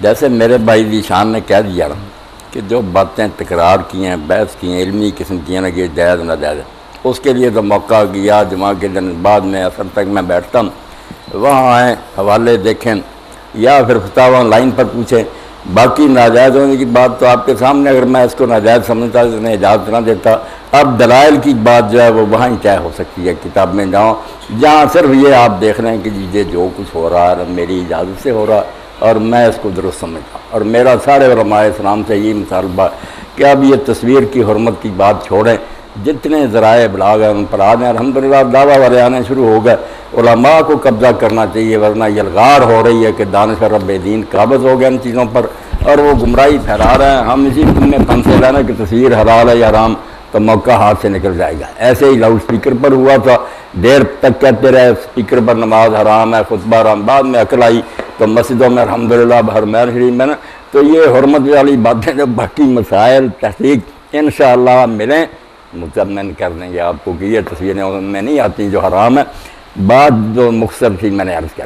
جیسے میرے بھائی ذیشان نے کہہ دیا نا کہ جو باتیں تکرار کی ہیں، بحث کی ہیں، علمی قسم کی ہیں نا کہ جائز ناجائز ہے، اس کے لیے تو موقع کیا جمعہ کے دن بعد میں اثر تک میں بیٹھتا ہوں، وہاں آئیں حوالے دیکھیں یا پھر فتاوی آن لائن پر پوچھیں۔ باقی ناجائز ہونے کی بات تو آپ کے سامنے، اگر میں اس کو ناجائز سمجھتا تو انہیں اجازت نہ دیتا۔ اب دلائل کی بات جو ہے وہ وہاں ہی طے ہو سکتی ہے، کتاب میں جاؤ جہاں صرف یہ آپ دیکھ رہے ہیں کہ یہ جو کچھ ہو رہا ہے میری اجازت سے ہو رہا ہے اور میں اس کو درست سمجھتا ہوں۔ اور میرا سارے علماء اسلام سے یہ مطالبہ کہ اب یہ تصویر کی حرمت کی بات چھوڑیں، جتنے ذرائع ابلاغ ہیں ان پر آ جائیں۔ الحمدللہ دعویٰ والے آنے شروع ہو گئے، علماء کو قبضہ کرنا چاہیے، ورنہ یہ الغار ہو رہی ہے کہ دانشور رب دین قابض ہو گئے ان چیزوں پر اور وہ گمراہی پھیلا رہے ہیں۔ ہم اسی میں پھنسے رہنا کہ تصویر حلال ہے یا حرام، تو موقع ہاتھ سے نکل جائے گا۔ ایسے ہی لاؤڈ اسپیکر پر ہوا تھا، دیر تک کہتے رہے اسپیکر پر نماز حرام ہے، خطبہ حرام، بعد میں عقل آئی تو مسجدوں میں الحمدللہ حرمین شریف میں نا، تو یہ حرمت والی باتیں جو باقی مسائل تحقیق انشاءاللہ ملیں مطمئن کر دیں گے آپ کو کہ یہ تصویریں ان میں نہیں آتی جو حرام ہے۔ بات جو مختصر تھی میں نے عرض کر